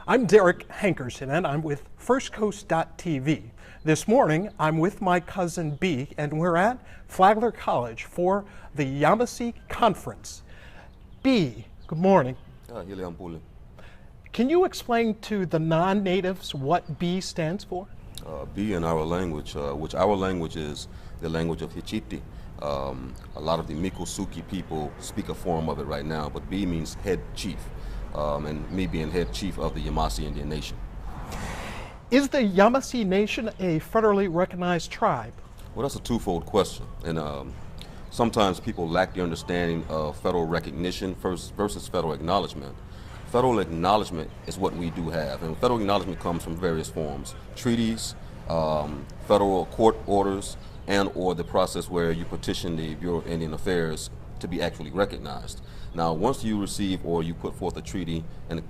I'm Derek Hankerson, and I'm with FirstCoast.tv. This morning, I'm with my cousin B, and we're at Flagler College for the Yamasee Conference. B, good morning. Can you explain to the non-natives what B stands for? B in our language, which our language is the language of Hichiti. A lot of the Miccosukee people speak a form of it right now, but B means head chief, and me being head chief of the Yamasee Indian Nation. Is the Yamasee Nation a federally recognized tribe? Well, that's a twofold question, and sometimes people lack the understanding of federal recognition versus federal acknowledgement. Federal acknowledgement is what we do have, and federal acknowledgement comes from various forms: treaties, federal court orders, and or the process where you petition the Bureau of Indian Affairs to be actually recognized. Now, once you receive or you put forth a treaty and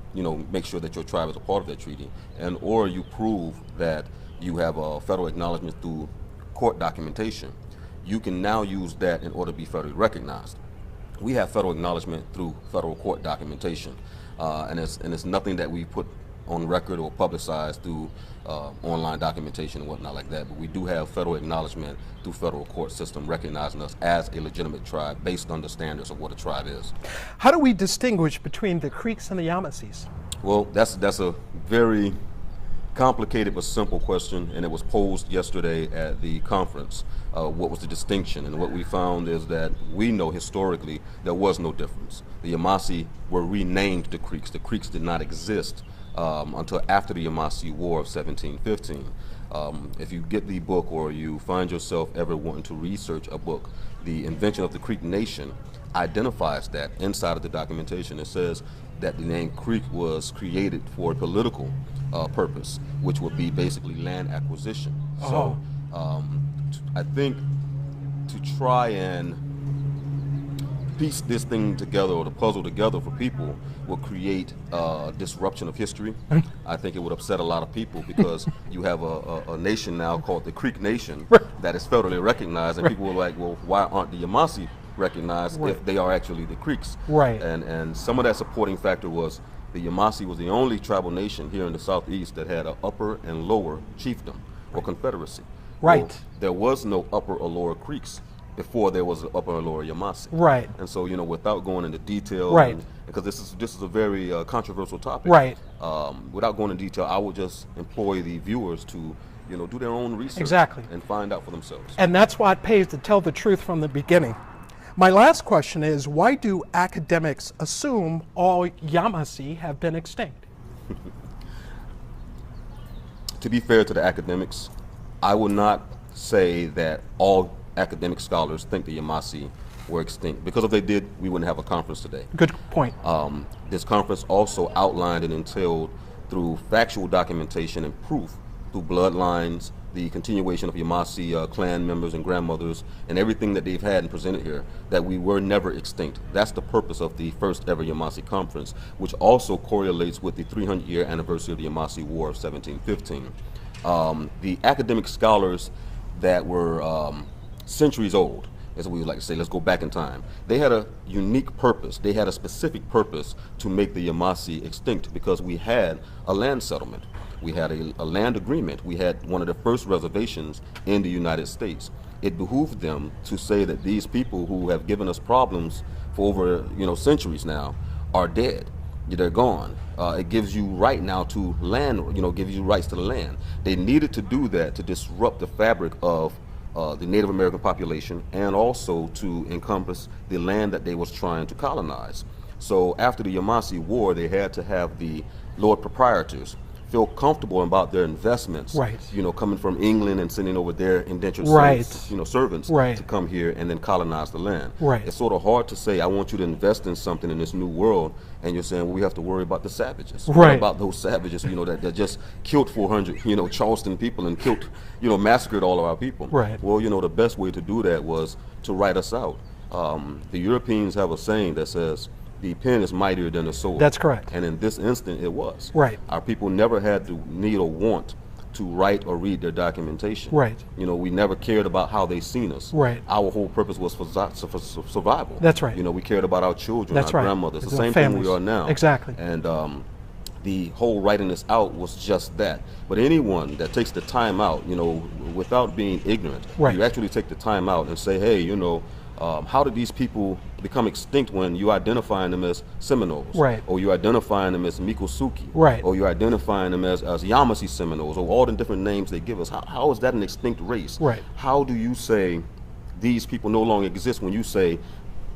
make sure that your tribe is a part of that treaty, and or you prove that you have a federal acknowledgement through court documentation, you can now use that in order to be federally recognized. We have federal acknowledgement through federal court documentation, and it's nothing that we put on record or publicized through online documentation and whatnot like that. But we do have federal acknowledgement through federal court system recognizing us as a legitimate tribe based on the standards of what a tribe is. How do we distinguish between the Creeks and the Yamasees? Well, that's a very complicated but simple question, and it was posed yesterday at the conference. What was the distinction? And what we found is that we know historically there was no difference. The Yamasee were renamed the Creeks. The Creeks did not exist until after the Yamasee War of 1715. If you get the book or you find yourself ever wanting to research a book, The Invention of the Creek Nation identifies that inside of the documentation. It says that the name Creek was created for a political purpose, which would be basically land acquisition. So I think to try and piece this thing together or the puzzle together for people will create disruption of history. I think it would upset a lot of people because you have a nation now called the Creek Nation that is federally recognized, and people were like, well, why aren't the Yamasee recognized if they are actually the Creeks? Right. And some of that supporting factor was the Yamasee was the only tribal nation here in the southeast that had an upper and lower chiefdom or confederacy. Right. Well, there was no upper or lower Creeks before there was an upper or lower Yamasee. Right. And so, without going into detail, right, because this is a very controversial topic. Right. Without going into detail, I would just employ the viewers to, do their own research. Exactly. And find out for themselves. And that's why it pays to tell the truth from the beginning. My last question is, why do academics assume all Yamasee have been extinct? To be fair to the academics, I would not say that all academic scholars think the Yamasee were extinct, because if they did, we wouldn't have a conference today. Good point. This conference also outlined and entailed through factual documentation and proof through bloodlines, the continuation of Yamasee clan members and grandmothers, and everything that they've had and presented here, that we were never extinct. That's the purpose of the first ever Yamasee Conference, which also correlates with the 300-year anniversary of the Yamasee War of 1715. The academic scholars that were centuries old, as we would like to say, let's go back in time, they had a unique purpose. They had a specific purpose to make the Yamasee extinct, because we had a land settlement. We had a land agreement. We had one of the first reservations in the United States. It behooved them to say that these people who have given us problems for over centuries now are dead. They're gone. It gives you right now to land, gives you rights to the land. They needed to do that to disrupt the fabric of the Native American population, and also to encompass the land that they was trying to colonize. So after the Yamasee War, they had to have the Lord Proprietors feel comfortable about their investments, right, coming from England and sending over their indentured right, servants right, to come here and then colonize the land. Right. It's sort of hard to say, I want you to invest in something in this new world, and you're saying, well, we have to worry about the savages. Right. What about those savages, that just killed 400, Charleston people and killed, massacred all of our people. Right. Well, the best way to do that was to write us out. The Europeans have a saying that says, the pen is mightier than the sword. That's correct. And in this instant, it was. Right. Our people never had the need or want to write or read their documentation. Right. We never cared about how they seen us. Right. Our whole purpose was for survival. That's right. We cared about our children, That's our right. grandmothers, the The same families. thing we are now. Exactly. And the whole writing this out was just that. But anyone that takes the time out, you know, without being ignorant, Right. you actually take the time out and say, hey, you know, how did these people become extinct when you identifying them as Seminoles? Right. Or you identifying them as Mikosuke? Right. Or you're identifying them as Yamasee Seminoles, or all the different names they give us. How is that an extinct race? Right. How do you say these people no longer exist when you say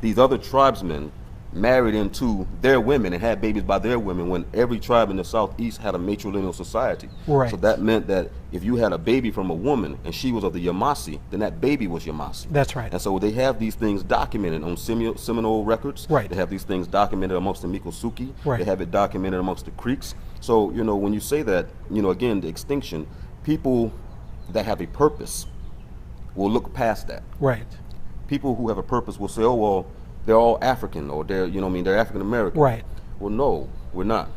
these other tribesmen married into their women and had babies by their women, when every tribe in the Southeast had a matrilineal society? Right. So that meant that if you had a baby from a woman and she was of the Yamasee, then that baby was Yamasee. That's right. And so they have these things documented on Seminole records. Right. They have these things documented amongst the Mikosuke. Right. They have it documented amongst the Creeks. So, you know, when you say that, you know, again, the extinction, people that have a purpose will look past that. Right. People who have a purpose will say, oh, well, they're all African, or they're, you know what I mean, they're African American. Right. Well, no, we're not.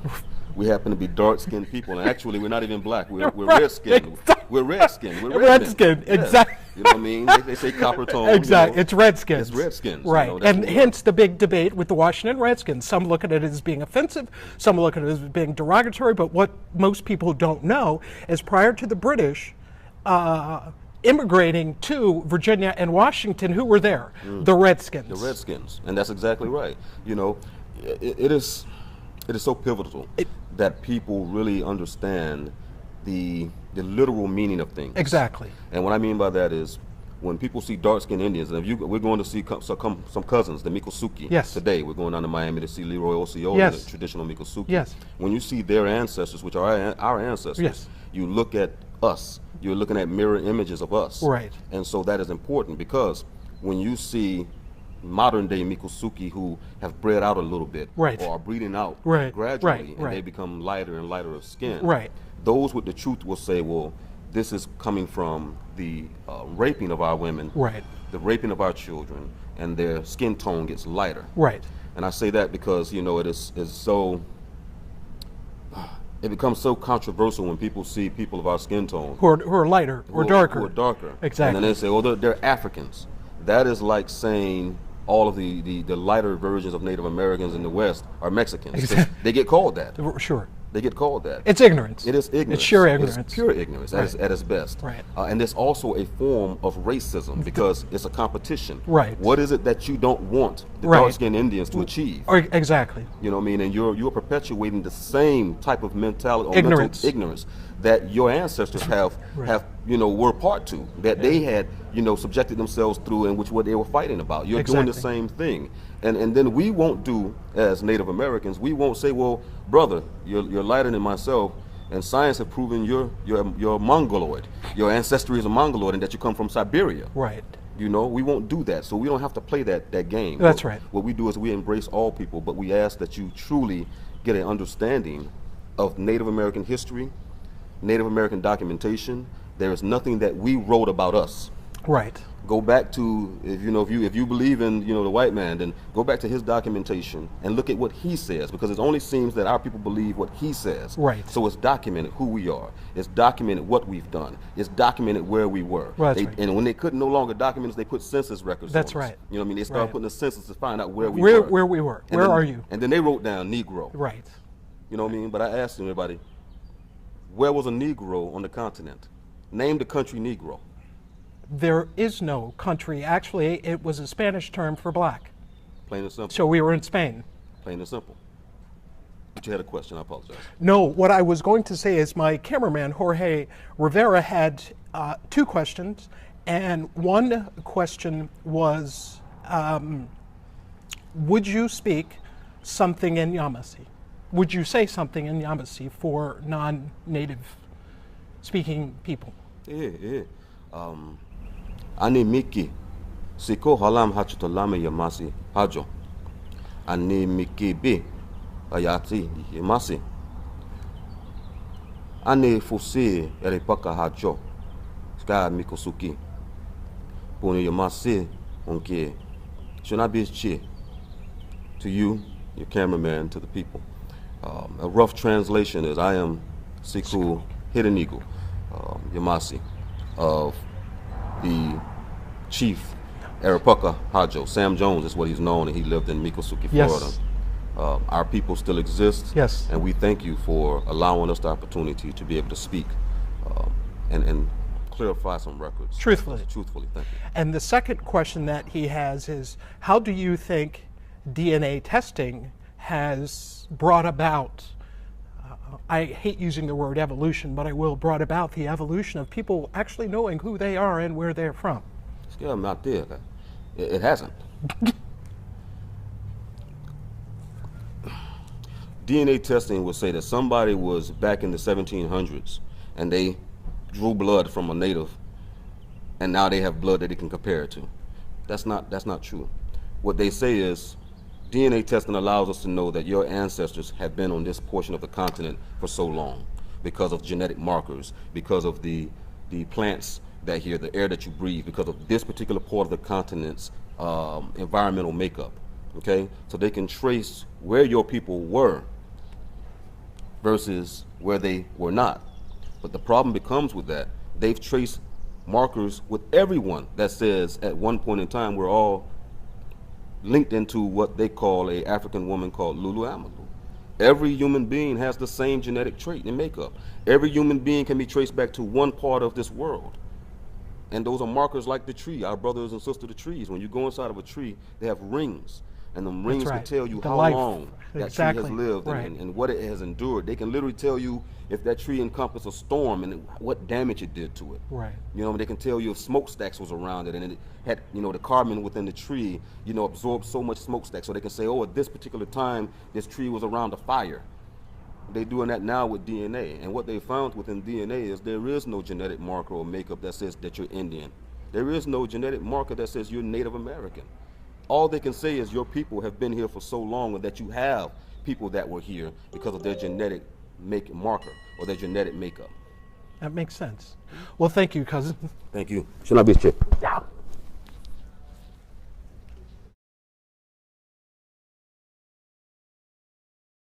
We happen to be dark-skinned people, and actually, we're not even black. We're Right. red-skinned. We're red-skinned. We're Redskin, Yeah. exactly. You know what I mean? They say copper tone. Exactly. You know. It's Redskins. It's Redskins. you Right. know, that's And what we are. hence the big debate with the Washington Redskins. Some look at it as being offensive, some look at it as being derogatory, but what most people don't know is prior to the British immigrating to Virginia and Washington, who were there? The Redskins. The Redskins, and that's exactly right. You know, it is so pivotal that people really understand the literal meaning of things. Exactly. And what I mean by that is, when people see dark-skinned Indians, and we're going to see some cousins, the Mikosuke. Yes. Today, we're going down to Miami to see Leroy Osceola, Yes. the traditional Mikosuke. Yes. When you see their ancestors, which are our ancestors, Yes. you look at us. You're looking at mirror images of us. Right. And so that is important, because when you see modern-day Mikosuke who have bred out a little bit, Right. or are breeding out Right. gradually, Right. and Right. they become lighter and lighter of skin, Right. those with the truth will say, well, this is coming from the raping of our women, Right. the raping of our children, and their skin tone gets lighter. Right. And I say that because, you know, is so, it becomes so controversial when people see people of our skin tone Who are lighter or darker. who are darker. Exactly. And then they say, well, they're Africans. That is like saying all of the lighter versions of Native Americans in the West are Mexicans. 'Cause Exactly. They get called that. Sure. They get called that. It's ignorance. It is ignorance. It's sheer ignorance. It's pure ignorance Right. at its best. Right. And it's also a form of racism, because it's a competition. Right. What is it that you don't want the Right. dark-skinned Indians to achieve? Exactly. You know what I mean? And you're perpetuating the same type of mentality, or Ignorance. mental ignorance that your ancestors have were part to, that they had, subjected themselves through, and which what they were fighting about. You're doing the Exactly. same thing. And then we won't do, as Native Americans, we won't say, well, brother, you're lighter than myself, and science have proven you're Mongoloid. Your ancestry is a Mongoloid, and that you come from Siberia. Right. You know, we won't do that. So we don't have to play that game. That's right. What we do is we embrace all people, but we ask that you truly get an understanding of Native American history, Native American documentation. There is nothing that we wrote about us. Right. Go back to, if you believe in, the white man, then go back to his documentation and look at what he says, because it only seems that our people believe what he says. Right. So it's documented who we are. It's documented what we've done. It's documented where we were. That's right. And when they couldn't no longer document us, they put census records That's on us. right. You know what I mean? They started Right. putting the census to find out where we Where were. we were. And Where then- are you? And then they wrote down Negro. Right. You know what I mean? But I asked everybody, where was a Negro on the continent? Name the country Negro. There is no country. Actually, it was a Spanish term for black. Plain and simple. So we were in Spain. Plain and simple. But you had a question. I apologize. No, what I was going to say is my cameraman, Jorge Rivera, had two questions. And one question was, would you speak something in Yamasee? Would you say something in Yamasee for non-native speaking people? Yeah. Ani miki siko halam hachutolame Yamasee hajo. Ani miki be ayati Yamasee. Ani fusi eripaka hajo. Ska mikosuki. Puni Yamasee onke. Shonabichi. To you, your cameraman, to the people. A rough translation is, I am Siku Hidden Eagle, Yamasee, of the chief Arapaka Hajo. Sam Jones is what he's known, and he lived in Mikosuke, Yes. Florida. Our people still exist. Yes. And we thank you for allowing us the opportunity to be able to speak and clarify some records. Truthfully. Truthfully, thank you. And the second question that he has is, how do you think DNA testing has brought about, I hate using the word evolution, but I will, brought about the evolution of people actually knowing who they are and where they're from? Yeah, I'm out there. It hasn't. DNA testing would say that somebody was back in the 1700s and they drew blood from a native, and now they have blood that they can compare it to. That's not true. What they say is DNA testing allows us to know that your ancestors have been on this portion of the continent for so long because of genetic markers, because of the plants that here, the air that you breathe, because of this particular part of the continent's environmental makeup. Okay, so they can trace where your people were versus where they were not. But the problem becomes with that, they've traced markers with everyone that says at one point in time we're all linked into what they call a African woman called Lulu Amalu. Every human being has the same genetic trait and makeup. Every human being can be traced back to one part of this world. And those are markers like the tree, our brothers and sisters, the trees. When you go inside of a tree, they have rings. And the rings can tell you how long that tree has lived and what it has endured. They can literally tell you if that tree encompassed a storm and what damage it did to it. Right. You know, they can tell you if smokestacks was around it and it had, you know, the carbon within the tree, you know, absorbed so much smokestack. So they can say, oh, at this particular time, this tree was around a fire. They're doing that now with DNA. And what they found within DNA is there is no genetic marker or makeup that says that you're Indian. There is no genetic marker that says you're Native American. All they can say is your people have been here for so long, and that you have people that were here because of their genetic marker or their genetic makeup. That makes sense. Well, thank you, cousin. Thank you. Should I be a chick? Yeah.